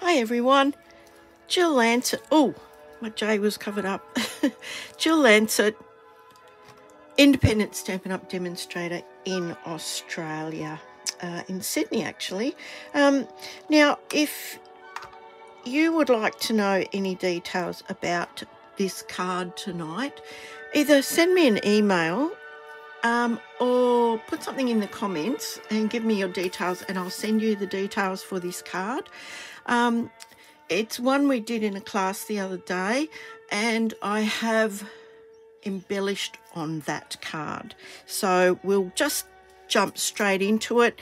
Hi everyone, Jill Lancet. Oh, my J was covered up. Jill Lancet, independent Stampin' Up! Demonstrator in Australia, in Sydney actually. Now, if you would like to know any details about this card tonight, either send me an email or put something in the comments and give me your details and I'll send you the details for this card. It's one we did in a class the other day and I have embellished on that card. So we'll just jump straight into it.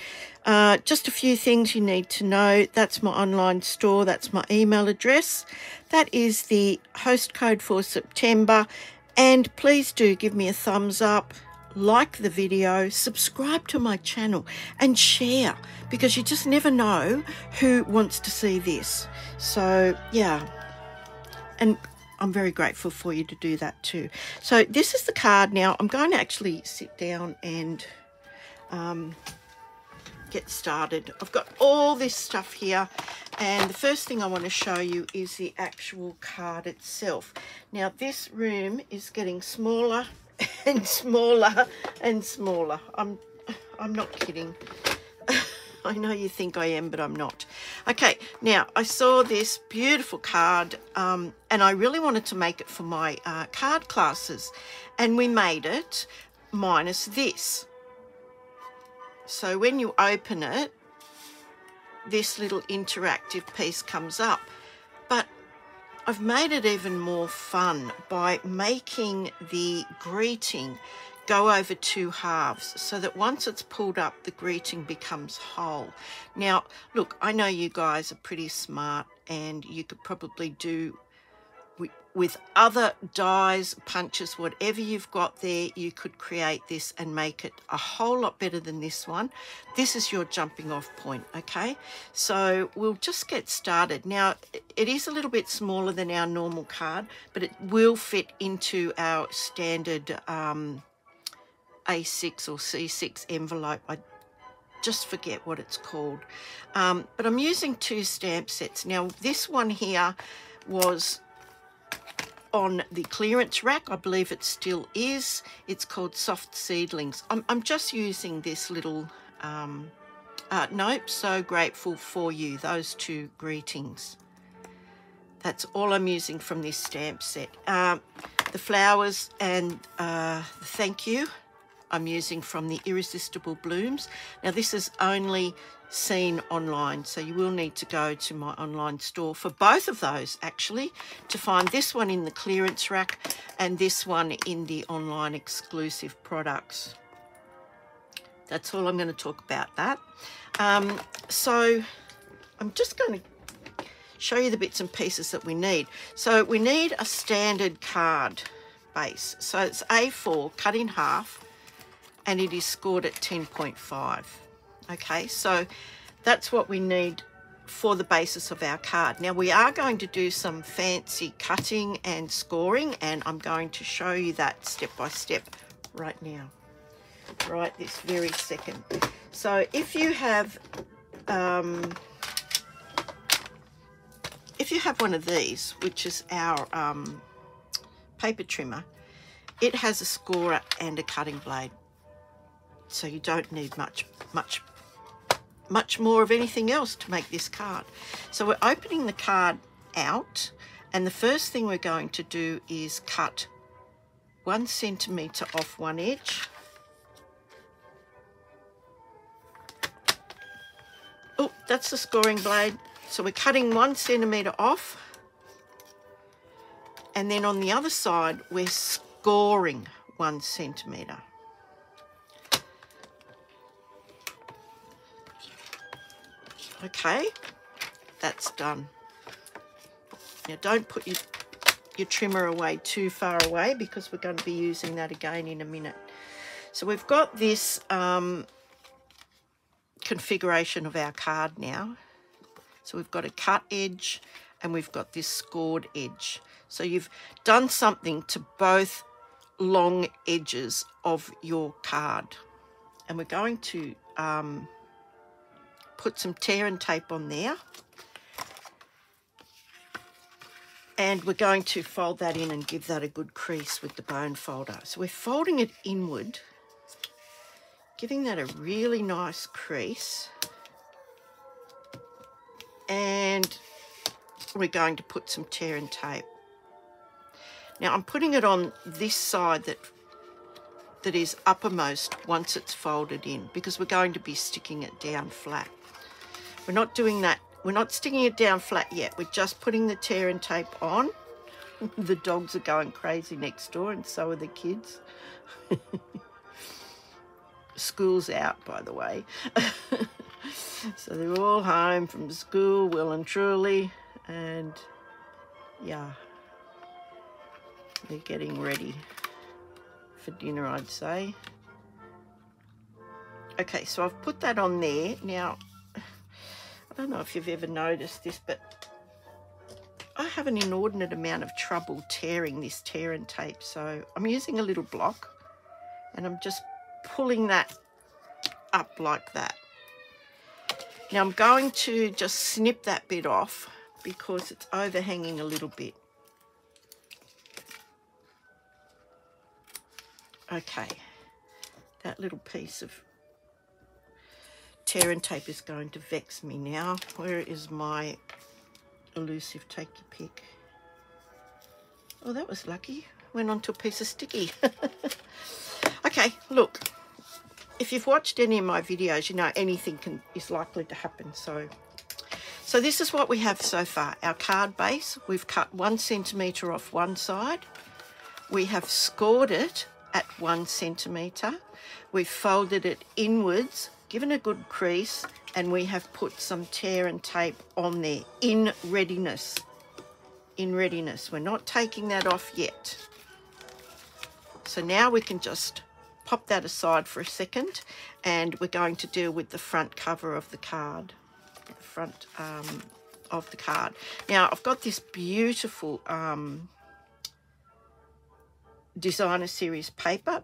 Just a few things you need to know. That's my online store. That's my email address. That is the host code for September. And please do give me a thumbs up, like the video, subscribe to my channel and share, because you just never know who wants to see this. So yeah, and I'm very grateful for you to do that too. So this is the card. Now I'm going to actually sit down and get started. I've got all this stuff here, and the first thing I want to show you is the actual card itself. Now this room is getting smaller and smaller and smaller. I'm not kidding. I know you think I am, but I'm not. Okay, now I saw this beautiful card and I really wanted to make it for my card classes, and we made it minus this. So when you open it, this little interactive piece comes up, but I've made it even more fun by making the greeting go over two halves so that once it's pulled up, the greeting becomes whole. Now, look, I know you guys are pretty smart and you could probably do with other dies, punches, whatever you've got there, you could create this and make it a whole lot better than this one. This is your jumping off point, okay? So we'll just get started. Now, it is a little bit smaller than our normal card, but it will fit into our standard A6 or C6 envelope. I just forget what it's called. But I'm using two stamp sets. Now, this one here was on the clearance rack. I believe it still is. It's called Soft Seedlings. I'm just using this little nope, so grateful for you, those two greetings. That's all I'm using from this stamp set. The flowers and the thank you I'm using from the Irresistible Blooms. Now this is only seen online, so you will need to go to my online store for both of those actually to find this one in the clearance rack and this one in the online exclusive products. That's all I'm going to talk about that. So I'm just going to show you the bits and pieces that we need. So we need a standard card base. So it's A4 cut in half and it is scored at 10.5. Okay, so that's what we need for the basis of our card. Now we are going to do some fancy cutting and scoring, and I'm going to show you that step by step right now, right this very second. So if you have one of these, which is our paper trimmer, it has a scorer and a cutting blade, so you don't need much more of anything else to make this card. So we're opening the card out, and the first thing we're going to do is cut 1 centimetre off one edge. Oh, that's the scoring blade. So we're cutting 1 centimetre off, and then on the other side we're scoring 1 centimetre. Okay, that's done. Now don't put your trimmer away too far away, because we're going to be using that again in a minute. So we've got this configuration of our card now. So we've got a cut edge and we've got this scored edge. So you've done something to both long edges of your card. And we're going to put some tear and tape on there. And we're going to fold that in and give that a good crease with the bone folder. So we're folding it inward, giving that a really nice crease. And we're going to put some tear and tape. Now I'm putting it on this side that is uppermost once it's folded in, because we're going to be sticking it down flat. We're not doing that. We're not sticking it down flat yet. We're just putting the tear and tape on. The dogs are going crazy next door, and so are the kids. School's out, by the way. So they're all home from school, well and truly, and yeah, they're getting ready for dinner, I'd say. Okay, so I've put that on there. Now, I don't know if you've ever noticed this, but I have an inordinate amount of trouble tearing this tear and tape. So I'm using a little block and I'm just pulling that up like that. Now I'm going to just snip that bit off because it's overhanging a little bit. Okay, that little piece of tear and tape is going to vex me now. Where is my elusive take your pick? Oh, that was lucky. Went onto a piece of sticky. Okay, look. If you've watched any of my videos, you know anything is likely to happen. So this is what we have so far. Our card base, we've cut 1 centimetre off one side. We have scored it at 1 centimetre. We've folded it inwards, given a good crease, and we have put some tear and tape on there in readiness. In readiness. We're not taking that off yet. So now we can just pop that aside for a second, and we're going to deal with the front cover of the card. The front of the card. Now I've got this beautiful designer series paper.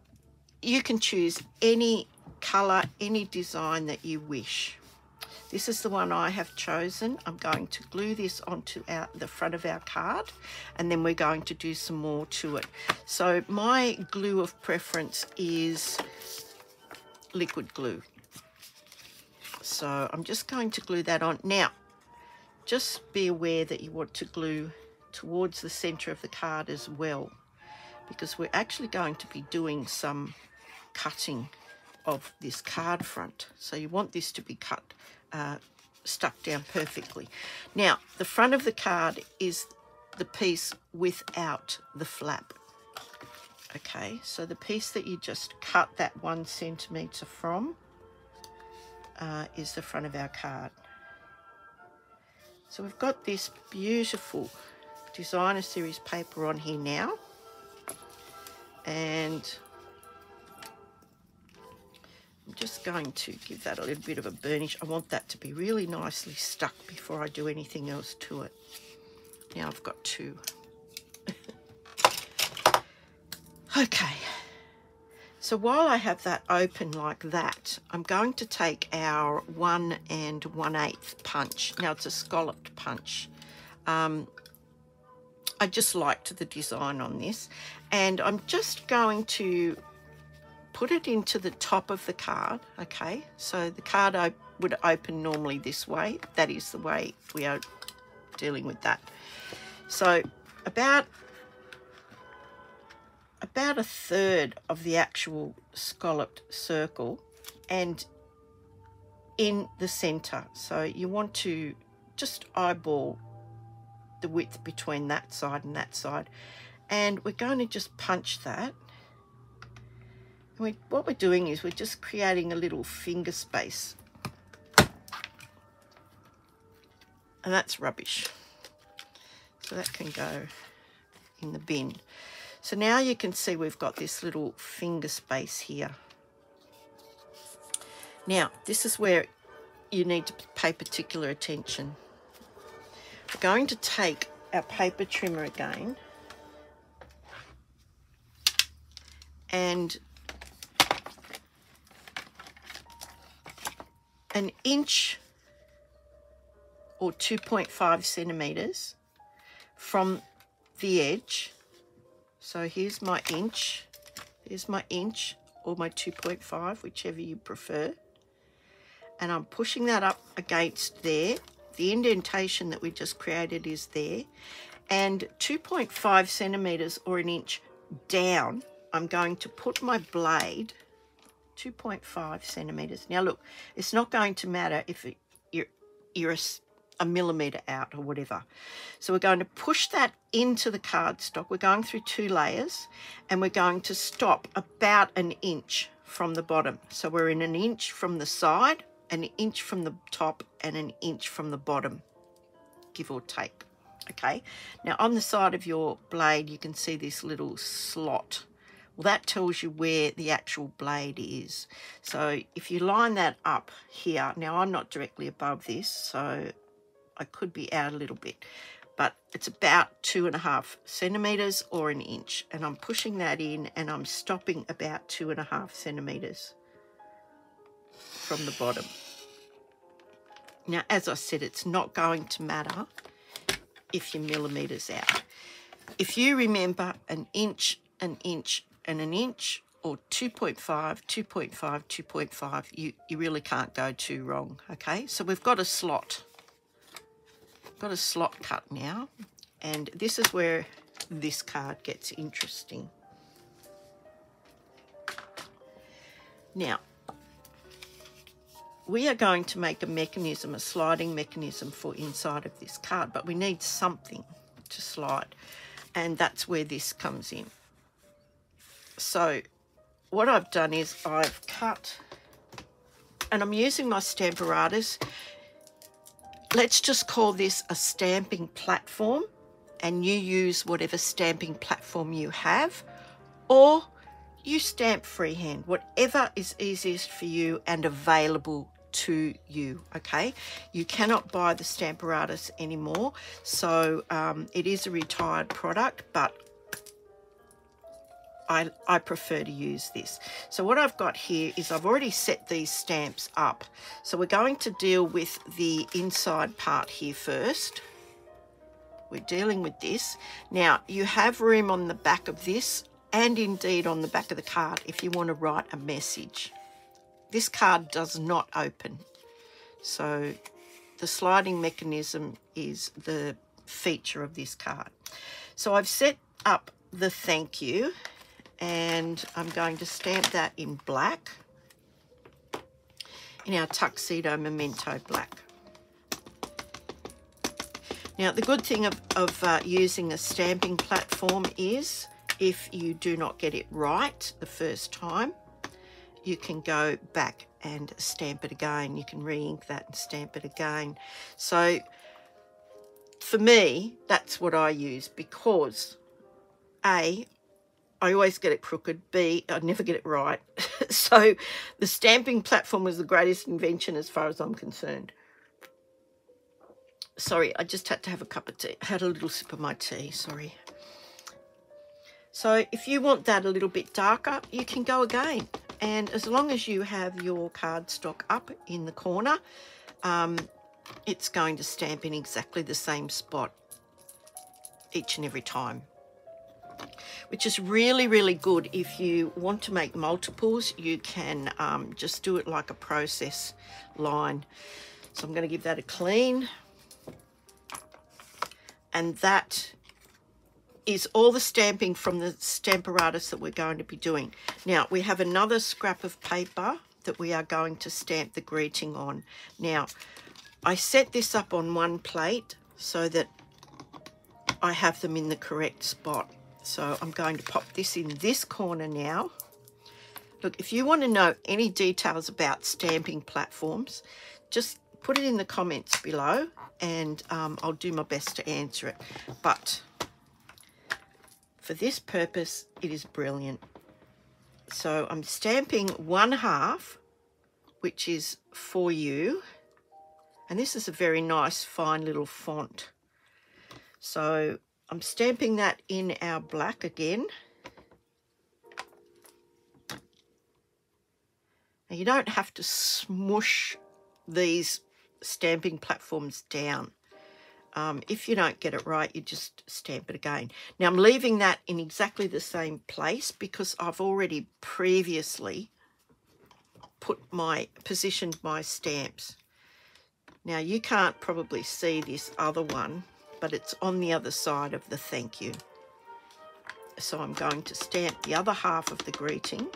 You can choose any colour, any design that you wish. This is the one I have chosen. I'm going to glue this onto the front of our card, and then we're going to do some more to it. So my glue of preference is liquid glue. So I'm just going to glue that on. Now, just be aware that you want to glue towards the centre of the card as well, because we're actually going to be doing some cutting of this card front. So you want this to be cut, stuck down perfectly. Now, the front of the card is the piece without the flap. Okay, so the piece that you just cut that 1 centimetre from is the front of our card. So we've got this beautiful designer series paper on here now, and I'm just going to give that a little bit of a burnish. I want that to be really nicely stuck before I do anything else to it. Now I've got 2. Okay, so while I have that open like that, I'm going to take our 1 1/8 punch. Now it's a scalloped punch. I just liked the design on this, and I'm just going to put it into the top of the card. Okay, so the card would open normally this way. That is the way we are dealing with that. So about 1/3 of the actual scalloped circle and in the center. So you want to just eyeball the width between that side and that side, and we're going to just punch that. What we're doing is we're just creating a little finger space, and that's rubbish, so that can go in the bin. So now you can see we've got this little finger space here. Now this is where you need to pay particular attention. We're going to take our paper trimmer again and 1 inch or 2.5 centimetres from the edge. So here's my inch, or my 2.5, whichever you prefer. And I'm pushing that up against there. The indentation that we just created is there. And 2.5 centimeters or an inch down, I'm going to put my blade 2.5 centimeters. Now look, it's not going to matter if you're a millimeter out or whatever. So we're going to push that into the cardstock. We're going through 2 layers, and we're going to stop about an inch from the bottom. So we're in an inch from the side, an inch from the top, and an inch from the bottom, give or take. Okay, now on the side of your blade you can see this little slot. Well, that tells you where the actual blade is. So if you line that up here, now I'm not directly above this, so I could be out a little bit, but it's about 2.5 centimeters or an inch, and I'm pushing that in, and I'm stopping about 2.5 centimeters from the bottom. Now, as I said, it's not going to matter if you're millimeters out. If you remember an inch, an inch, and an inch, or 2.5, 2.5, 2.5, you really can't go too wrong, okay? So we've got a slot. Got a slot cut now, and this is where this card gets interesting. Now, we are going to make a mechanism, a sliding mechanism for inside of this card, but we need something to slide, and that's where this comes in. So what I've done is I've cut, and I'm using my Stamparatus. Let's just call this a stamping platform, and you use whatever stamping platform you have, or you stamp freehand, whatever is easiest for you and available to you, okay? You cannot buy the Stamparatus anymore, so it is a retired product, but I prefer to use this. So what I've got here is I've already set these stamps up. So we're going to deal with the inside part here first. We're dealing with this. Now, you have room on the back of this, and indeed on the back of the card, if you want to write a message. This card does not open. So the sliding mechanism is the feature of this card. So I've set up the thank you, and I'm going to stamp that in black, in our Tuxedo Memento black. Now, the good thing of using a stamping platform is if you do not get it right the first time, you can go back and stamp it again. You can re-ink that and stamp it again. So for me, that's what I use, because A, I always get it crooked. B, I never get it right. So the stamping platform was the greatest invention as far as I'm concerned. Sorry, I just had to have a cup of tea. I had a little sip of my tea, sorry. So if you want that a little bit darker, you can go again. And as long as you have your cardstock up in the corner, it's going to stamp in exactly the same spot each and every time, which is really, really good. If you want to make multiples, you can just do it like a process line. So I'm going to give that a clean. And that is all the stamping from the Stamparatus that we're going to be doing. Now, we have another scrap of paper that we are going to stamp the greeting on. Now, I set this up on one plate so that I have them in the correct spot. So I'm going to pop this in this corner now. Look, if you want to know any details about stamping platforms, just put it in the comments below, and I'll do my best to answer it. But for this purpose, it is brilliant. So I'm stamping 1/2, which is for you. And this is a very nice, fine little font. So I'm stamping that in our black again. Now, you don't have to smush these stamping platforms down. If you don't get it right, you just stamp it again. Now I'm leaving that in exactly the same place because I've already previously positioned my stamps. Now you can't probably see this other one, but it's on the other side of the thank you. So I'm going to stamp the other half of the greeting,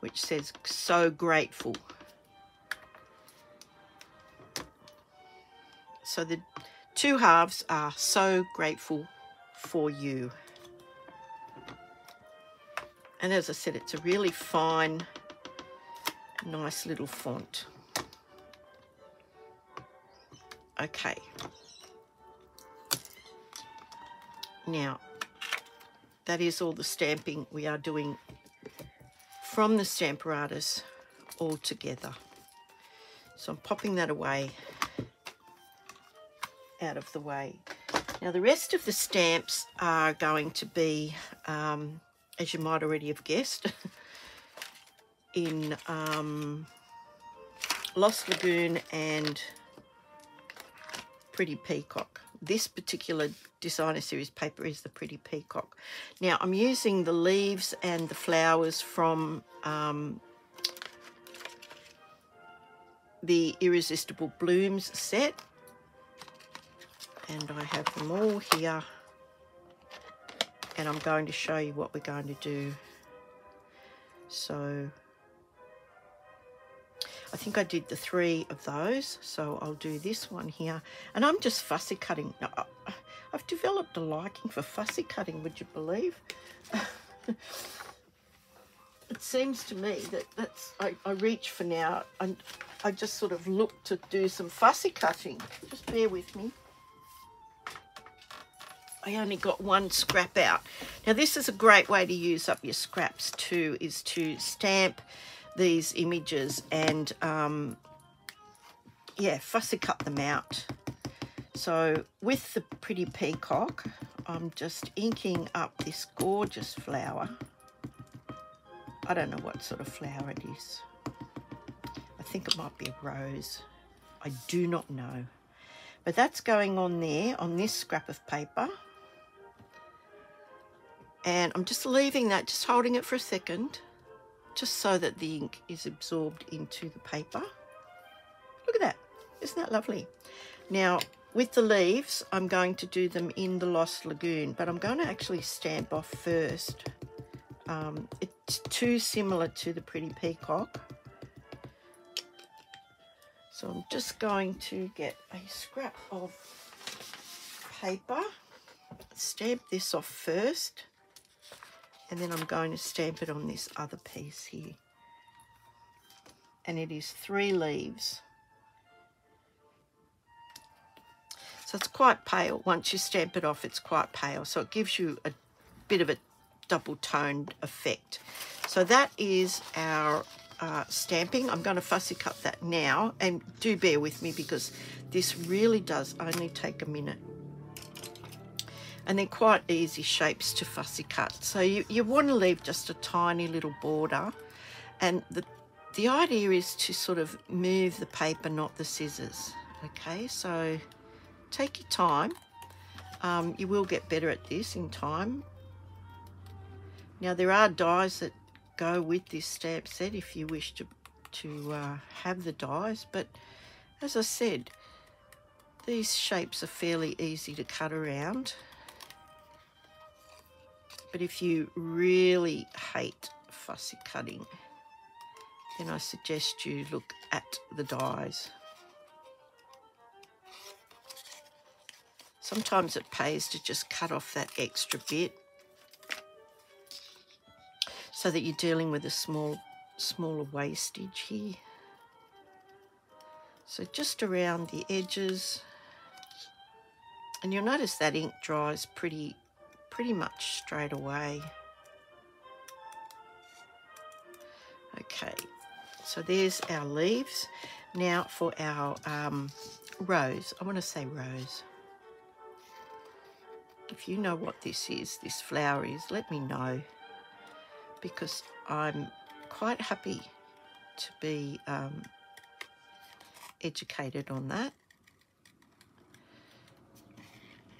which says so grateful. So the two halves are so grateful for you. And as I said, it's a really fine, nice little font. Okay. Now, that is all the stamping we are doing from the Stamparatus all together. So I'm popping that away, out of the way. Now the rest of the stamps are going to be, as you might already have guessed, in Lost Lagoon and Pretty Peacock. This particular designer series paper is the Pretty Peacock. Now I'm using the leaves and the flowers from the Irresistible Blooms set, and I have them all here, and I'm going to show you what we're going to do. So I think I did the 3 of those, so I'll do this one here, and I'm just fussy cutting. Now, I've developed a liking for fussy cutting, would you believe? It seems to me that I reach for now, and I just sort of look to do some fussy cutting. Just bear with me. I only got one scrap out. Now this is a great way to use up your scraps too, is to stamp these images and yeah, fussy cut them out. So with the Pretty Peacock, I'm just inking up this gorgeous flower. I don't know what sort of flower it is. I think it might be a rose. I do not know. But that's going on there on this scrap of paper. And I'm just leaving that, just holding it for a second, just so that the ink is absorbed into the paper. Look at that. Isn't that lovely? Now, with the leaves, I'm going to do them in the Lost Lagoon, but I'm going to actually stamp off first. It's too similar to the Pretty Peacock. So I'm just going to get a scrap of paper, stamp this off first, and then I'm going to stamp it on this other piece here. And it is 3 leaves. So it's quite pale. Once you stamp it off, it's quite pale. So it gives you a bit of a double-toned effect. So that is our stamping. I'm going to fussy cut that now. And do bear with me because this really does only take a minute. And they're quite easy shapes to fussy cut. So you want to leave just a tiny little border. And the idea is to sort of move the paper, not the scissors. Okay, so take your time. You will get better at this in time. Now there are dies that go with this stamp set if you wish to have the dies. But as I said, these shapes are fairly easy to cut around. But if you really hate fussy cutting, then I suggest you look at the dies. Sometimes it pays to just cut off that extra bit so that you're dealing with a smaller wastage here. So just around the edges, and you'll notice that ink dries pretty much straight away. Okay, so there's our leaves. Now for our rose, I want to say rose. If you know what this is, this flower is, let me know, because I'm quite happy to be educated on that.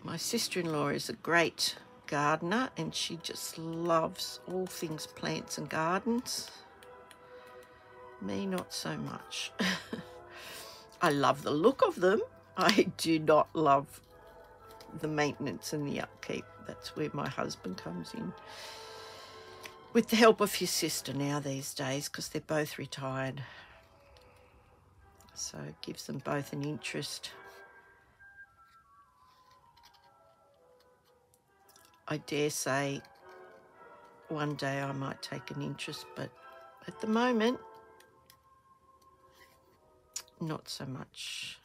My sister-in-law is a great gardener and she just loves all things plants and gardens. Me, not so much. I love the look of them. I do not love the maintenance and the upkeep. That's where my husband comes in, with the help of his sister now these days, because they're both retired. So it gives them both an interest. I dare say one day I might take an interest, but at the moment, not so much.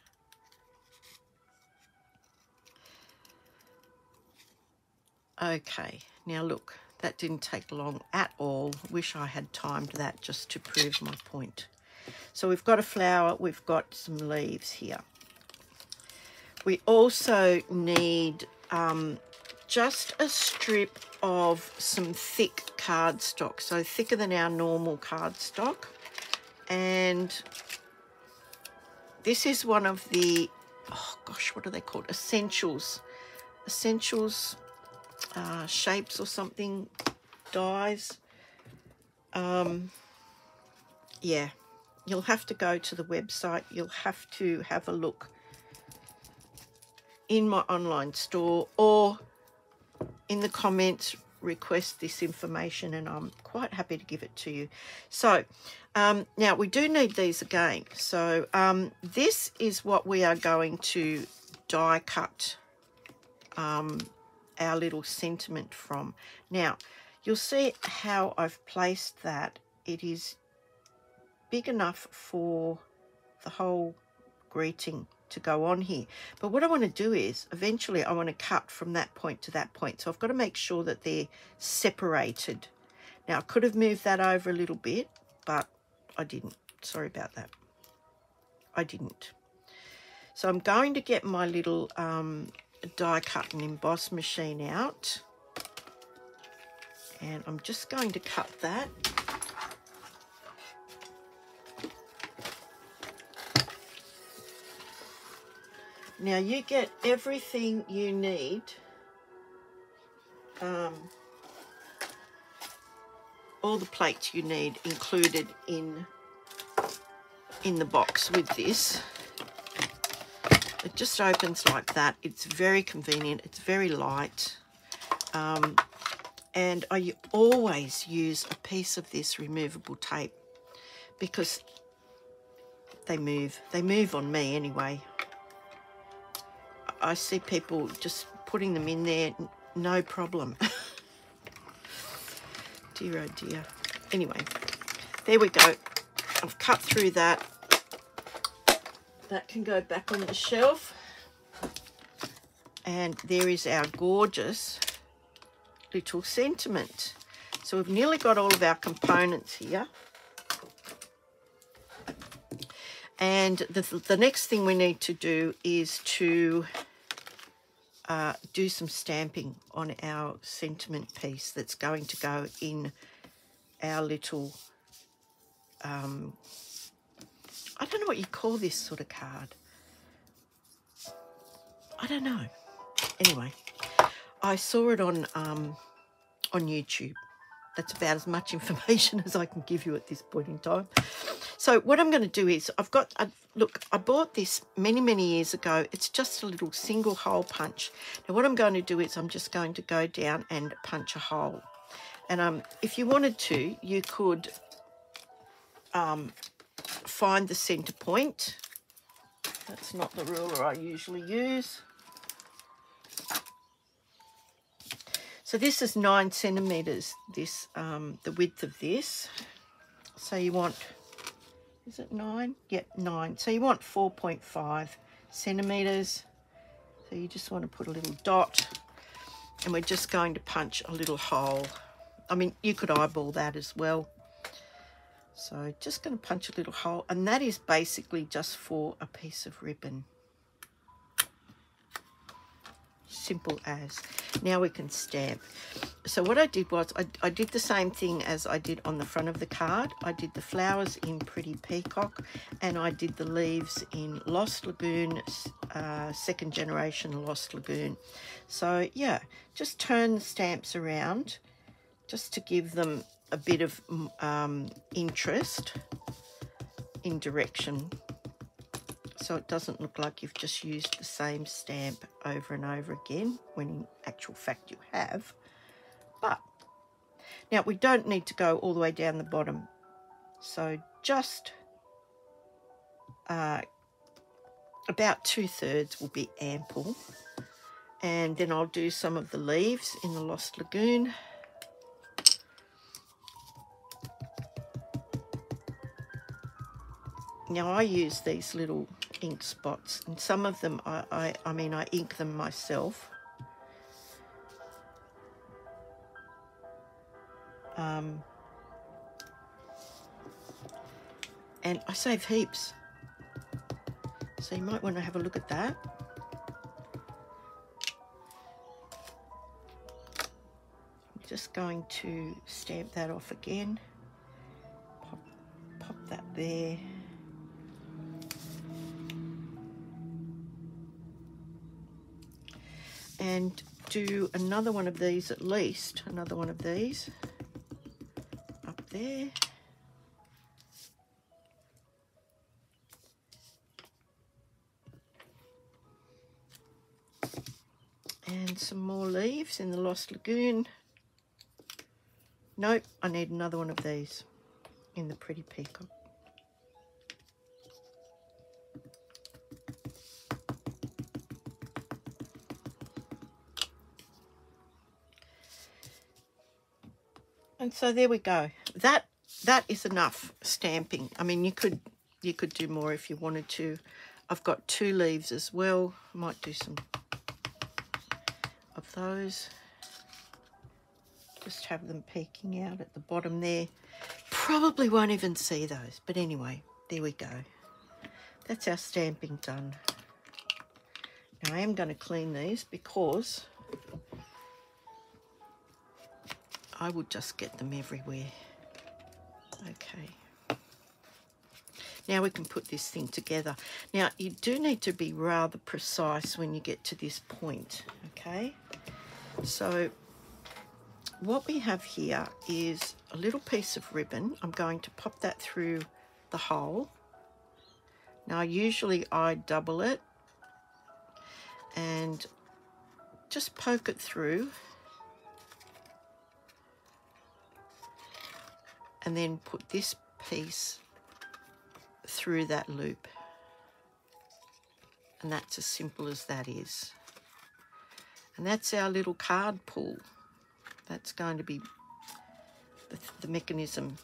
Okay, now look, that didn't take long at all. Wish I had timed that just to prove my point. So we've got a flower, we've got some leaves here. We also need just a strip of some thick cardstock, so thicker than our normal cardstock. And this is one of the, oh gosh, what are they called? Essentials shapes or something, dies. Yeah, you'll have to go to the website. You'll have to have a look in my online store or in the comments, request this information and I'm quite happy to give it to you. So now we do need these again. So this is what we are going to die cut our little sentiment from. Now you'll see how I've placed that. It is big enough for the whole greeting to go on here, but what I want to do is eventually I want to cut from that point to that point, so I've got to make sure that they're separated. Now I could have moved that over a little bit, but I didn't. Sorry about that, I didn't. So I'm going to get my little die cut and emboss machine out, and I'm just going to cut that. Now you get everything you need, all the plates you need included in the box with this. It just opens like that. It's very convenient. It's very light. And I always use a piece of this removable tape because they move. They move on me anyway. I see people just putting them in there, no problem. Dear, oh dear. Anyway, there we go. I've cut through that. That can go back on the shelf. And there is our gorgeous little sentiment. So we've nearly got all of our components here. And the next thing we need to do is to do some stamping on our sentiment piece that's going to go in our little, I don't know what you call this sort of card. I don't know. Anyway, I saw it on YouTube. That's about as much information as I can give you at this point in time. So what I'm going to do is look, I bought this many years ago. It's just a little single hole punch. Now what I'm going to do is I'm just going to go down and punch a hole. And if you wanted to, you could find the center point. That's not the ruler I usually use. So this is 9 centimeters, this the width of this. So you want, is it 9? Yep, 9. So you want 4.5 centimeters. So you just want to put a little dot, and we're just going to punch a little hole. I mean, you could eyeball that as well. So just going to punch a little hole, and that is basically just for a piece of ribbon. simple as. Now we can stamp. So what I did was I did the same thing as I did on the front of the card. I did the flowers in Pretty Peacock, and I did the leaves in Lost Lagoon, second generation Lost Lagoon. So yeah, just turn the stamps around just to give them a bit of interest in direction, so it doesn't look like you've just used the same stamp over and over again, when in actual fact you have. But now we don't need to go all the way down the bottom, so just about 2/3 will be ample. And then I'll do some of the leaves in the Lost Lagoon. Now I use these little ink spots, and some of them I mean I ink them myself. And I save heaps, so you might want to have a look at that. I'm just going to stamp that off again. Pop that there. And do another one of these, at least another one of these up there. And some more leaves in the Lost Lagoon. Nope, I need another one of these in the Pretty Peacock. And so there we go. That is enough stamping. I mean, you could do more if you wanted to. I've got 2 leaves as well. I might do some of those. Just have them peeking out at the bottom there. Probably won't even see those, but anyway, there we go. That's our stamping done. Now I am going to clean these because I would just get them everywhere. Okay. Now we can put this thing together. Now you do need to be rather precise when you get to this point, okay? So what we have here is a little piece of ribbon. I'm going to pop that through the hole. Now usually I double it and just poke it through, and then put this piece through that loop. And that's as simple as that is. And that's our little card pull. That's going to be the mechanism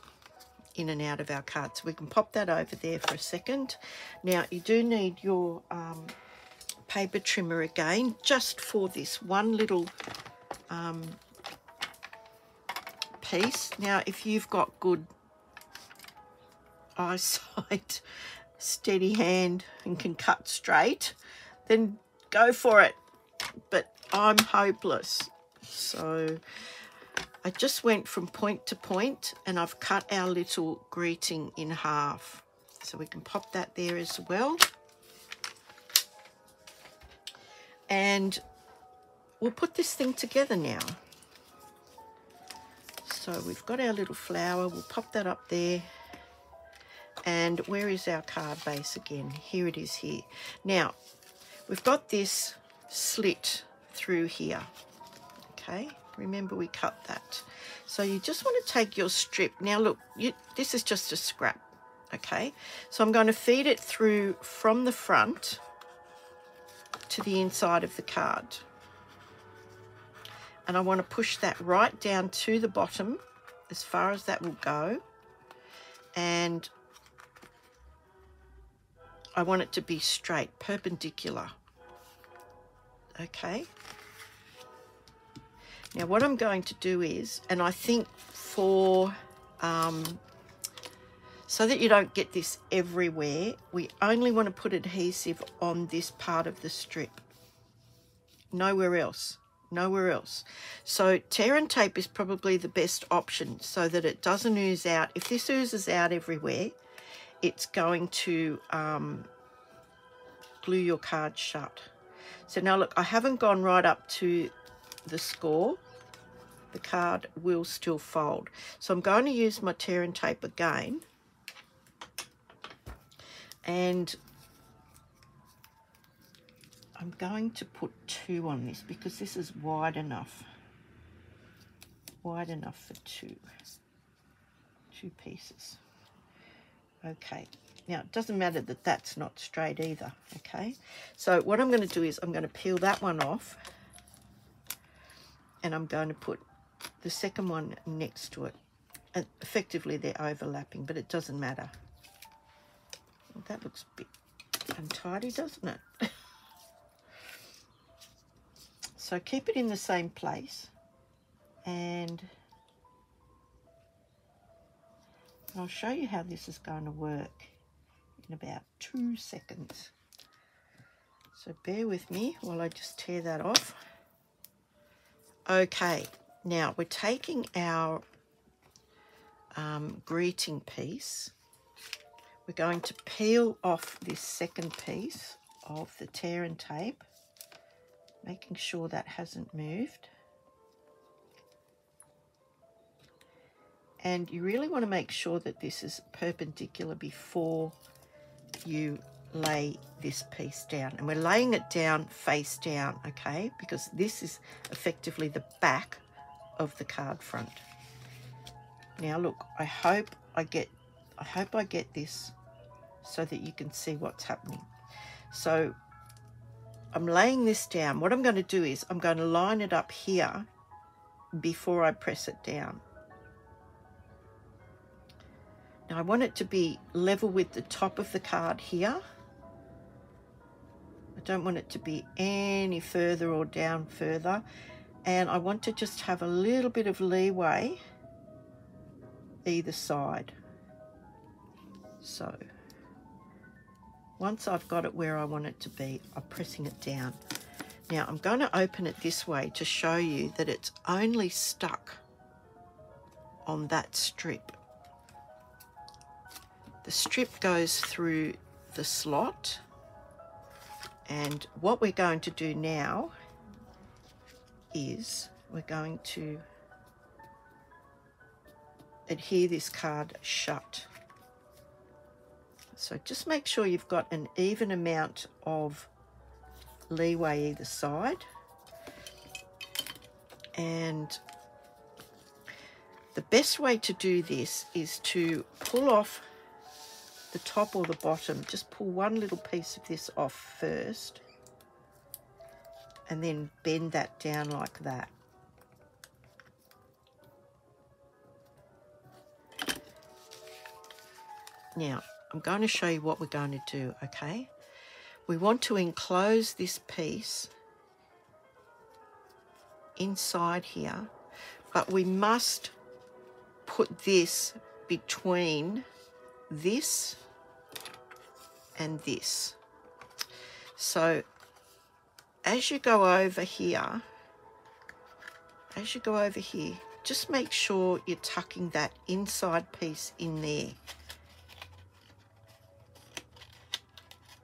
in and out of our card. So we can pop that over there for a second. Now you do need your paper trimmer again, just for this one little piece. Now if you've got good eyesight, steady hand, and can cut straight, then go for it, but I'm hopeless. So I just went from point to point, and I've cut our little greeting in half, so we can pop that there as well. And we'll put this thing together now. So we've got our little flower, we'll pop that up there. And where is our card base again? Here it is here. Now, we've got this slit through here, okay? Remember we cut that. So you just want to take your strip. Now look, this is just a scrap, okay? So I'm going to feed it through from the front to the inside of the card. And I want to push that right down to the bottom as far as that will go. And I want it to be straight, perpendicular. Okay. Now what I'm going to do is, and I think for, so that you don't get this everywhere, we only want to put adhesive on this part of the strip. nowhere else. Nowhere else. So tear and tape is probably the best option so that it doesn't ooze out. If this oozes out everywhere, it's going to glue your card shut. So now look, I haven't gone right up to the score. The card will still fold. So I'm going to use my tear and tape again. And I'm going to put 2 on this because this is wide enough for two pieces. Okay, now it doesn't matter that that's not straight either. Okay, so what I'm going to do is I'm going to peel that one off and I'm going to put the second one next to it, and effectively they're overlapping, but it doesn't matter. Well, that looks a bit untidy, doesn't it? So keep it in the same place, and I'll show you how this is going to work in about 2 seconds. So bear with me while I just tear that off. Okay, now we're taking our greeting piece. We're going to peel off this second piece of the tear and tape, making sure that hasn't moved. And you really want to make sure that this is perpendicular before you lay this piece down. And we're laying it down face down, okay? Because this is effectively the back of the card front. Now look, I hope I get this so that you can see what's happening. So I'm laying this down. What I'm going to do is I'm going to line it up here before I press it down. Now I want it to be level with the top of the card here. I don't want it to be any further or down further. And I want to just have a little bit of leeway either side. So once I've got it where I want it to be, I'm pressing it down. Now I'm going to open it this way to show you that it's only stuck on that strip. The strip goes through the slot, and what we're going to do now is we're going to adhere this card shut. So just make sure you've got an even amount of leeway either side. And the best way to do this is to pull off the top or the bottom. Just pull one little piece of this off first and then bend that down like that. Now I'm going to show you what we're going to do, okay? We want to enclose this piece inside here, but we must put this between this and this. So as you go over here, just make sure you're tucking that inside piece in there.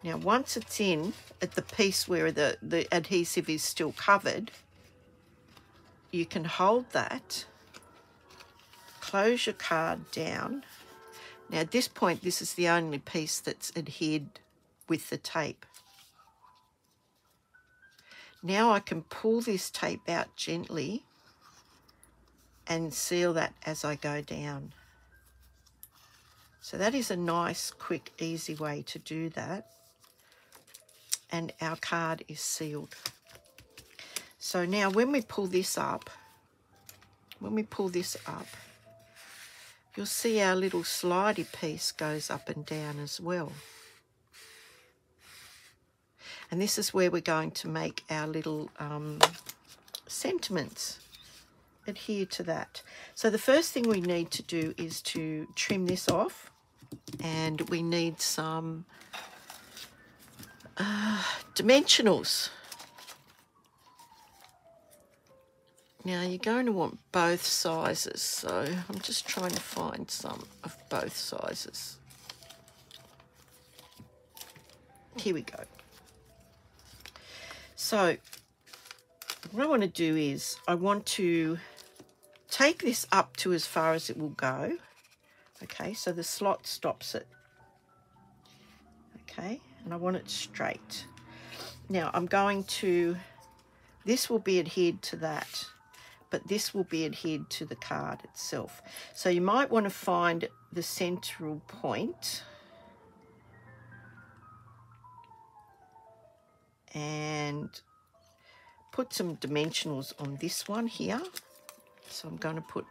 Now once it's in at the piece where the adhesive is still covered, you can hold that, close your card down. Now at this point, this is the only piece that's adhered with the tape. Now I can pull this tape out gently and seal that as I go down. So that is a nice, quick, easy way to do that. And our card is sealed. So now when we pull this up, you'll see our little slidey piece goes up and down as well. And this is where we're going to make our little sentiments adhere to that. So the first thing we need to do is to trim this off, and we need some dimensionals. Now you're going to want both sizes, so I'm just trying to find some of both sizes. Here we go. So what I want to do is I want to take this up to as far as it will go. Okay, so the slot stops it. Okay, and I want it straight. Now I'm going to, this will be adhered to that, but this will be adhered to the card itself. So you might want to find the central point and put some dimensionals on this one here. So I'm going to put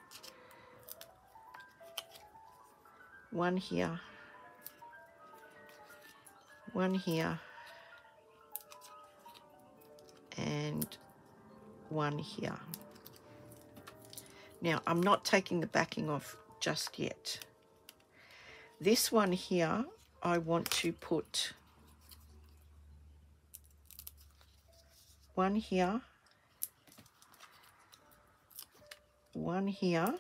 one here, one here, and one here. Now I'm not taking the backing off just yet. This one here I want to put one here, one here.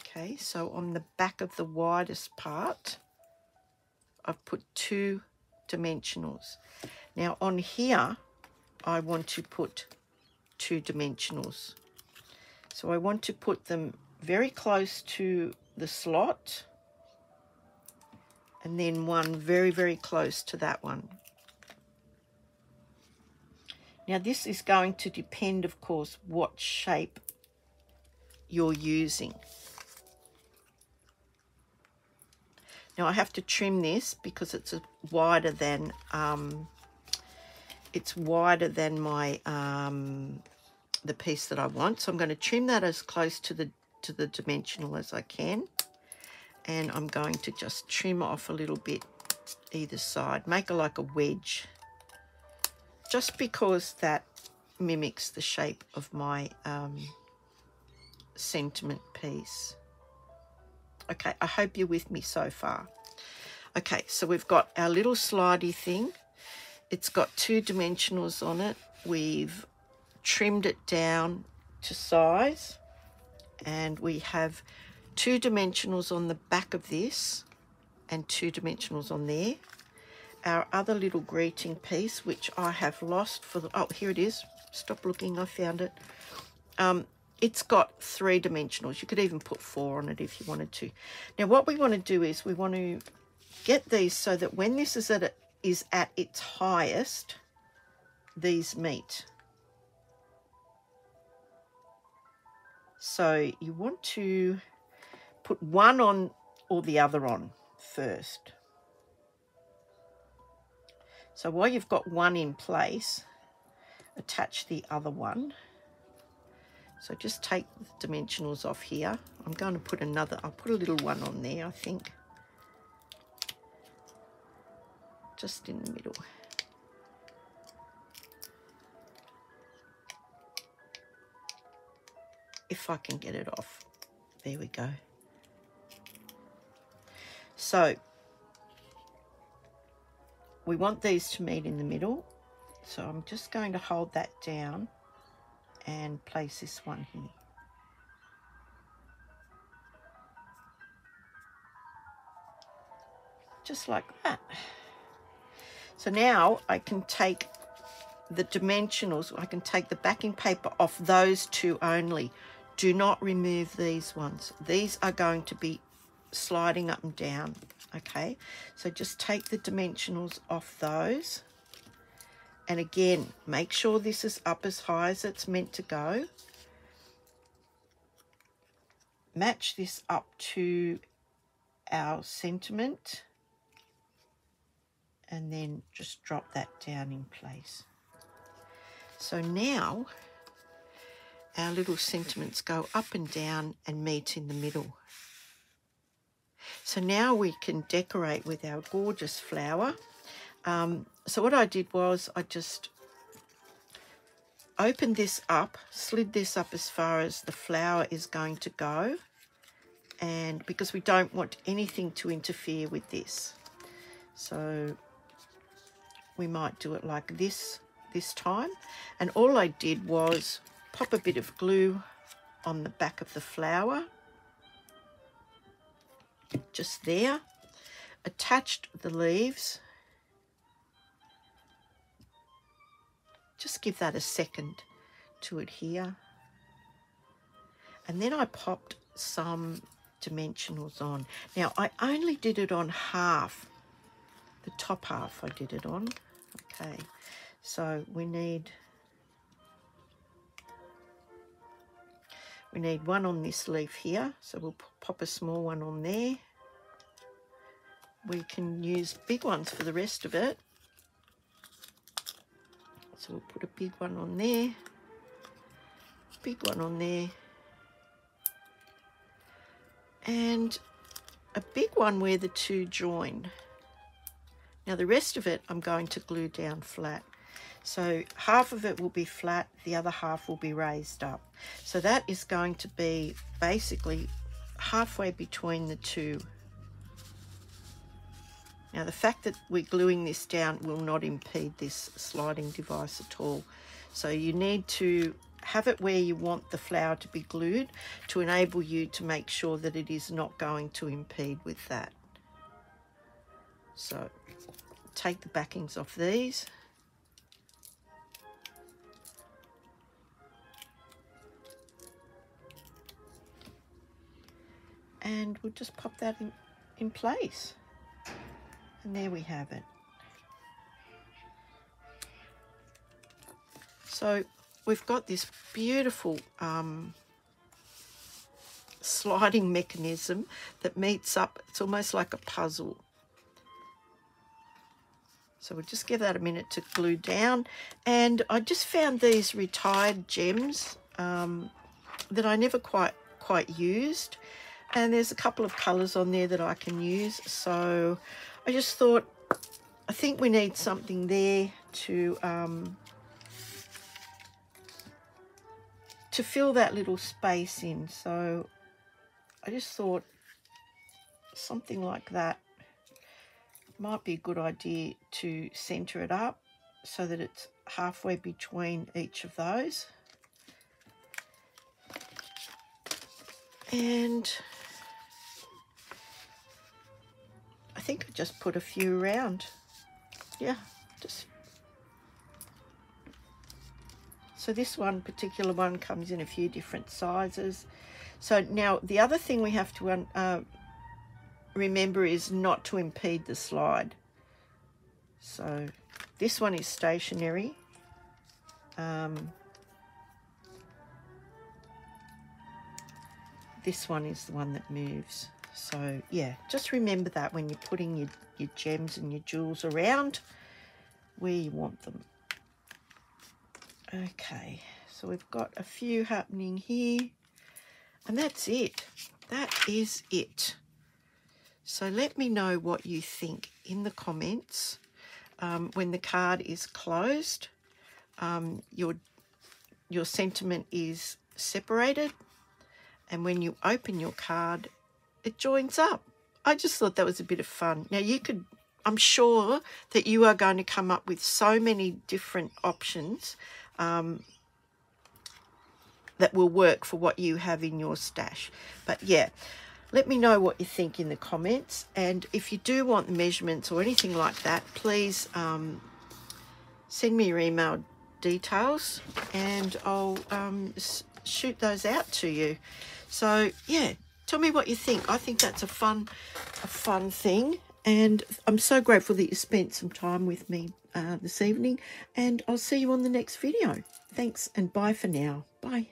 Okay, so on the back of the widest part I've put 2 dimensionals. Now on here I want to put 2 dimensionals. So I want to put them very close to the slot, and then one very, very close to that one. Now this is going to depend, of course, what shape you're using. Now I have to trim this because it's wider than my the piece that I want. So I'm going to trim that as close to the dimensional as I can, and I'm going to just trim off a little bit either side, make it like a wedge, just because that mimics the shape of my sentiment piece. Okay, I hope you're with me so far. Okay, so we've got our little slidey thing. It's got 2 dimensionals on it. We've trimmed it down to size, and we have 2 dimensionals on the back of this and 2 dimensionals on there. Our other little greeting piece, which I have lost for the, oh, here it is. Stop looking, I found it. It's got 3 dimensionals. You could even put 4 on it if you wanted to. Now what we want to do is we want to get these so that when this is at its highest, these meet. So you want to put one on or the other on first. So while you've got one in place, attach the other one. So just take the dimensionals off here. I'm going to put another, I'll put a little one on there, I think. Just in the middle. If I can get it off. There we go. So we want these to meet in the middle. So I'm just going to hold that down and place this one here. Just like that. So now I can take the dimensionals, I can take the backing paper off those 2 only. Do not remove these ones. These are going to be sliding up and down, okay? So just take the dimensionals off those. And again, make sure this is up as high as it's meant to go. Match this up to our sentiment. And then just drop that down in place. So now our little sentiments go up and down and meet in the middle. So now we can decorate with our gorgeous flower. So what I did was I just opened this up, slid this up as far as the flower is going to go, and because we don't want anything to interfere with this. So we might do it like this time. And all I did was pop a bit of glue on the back of the flower, just there. Attached the leaves. Just give that a second to adhere. And then I popped some dimensionals on. Now, I only did it on half. The top half I did it on. Okay, so we need one on this leaf here. So we'll pop a small one on there. We can use big ones for the rest of it. So we'll put a big one on there, big one on there, and a big one where the two join. Now the rest of it I'm going to glue down flat. So half of it will be flat, the other half will be raised up. So that is going to be basically halfway between the two. Now the fact that we're gluing this down will not impede this sliding device at all. So you need to have it where you want the flower to be glued to enable you to make sure that it is not going to impede with that. So take the backings off these. And we'll just pop that in place. And there we have it. So we've got this beautiful sliding mechanism that meets up. It's almost like a puzzle. So we'll just give that a minute to glue down. And I just found these retired gems that I never quite used. And there's a couple of colours on there that I can use. So I just thought, I think we need something there to fill that little space in. So I just thought something like that might be a good idea to centre it up so that it's halfway between each of those. And I think I just put a few around. Yeah, just. So this one particular one comes in a few different sizes. So now the other thing we have to remember is not to impede the slide. So this one is stationary. This one is the one that moves. So yeah, just remember that when you're putting your gems and your jewels around where you want them. Okay, so we've got a few happening here, and that's it. That is it. So let me know what you think in the comments when the card is closed. Your sentiment is separated, and when you open your card, it joins up. I just thought that was a bit of fun. Now you could, I'm sure that you are going to come up with so many different options that will work for what you have in your stash. But yeah, let me know what you think in the comments. And if you do want the measurements or anything like that, please send me your email details and I'll shoot those out to you. So yeah, tell me what you think. I think that's a fun thing, and I'm so grateful that you spent some time with me this evening, and I'll see you on the next video. Thanks and bye for now. Bye.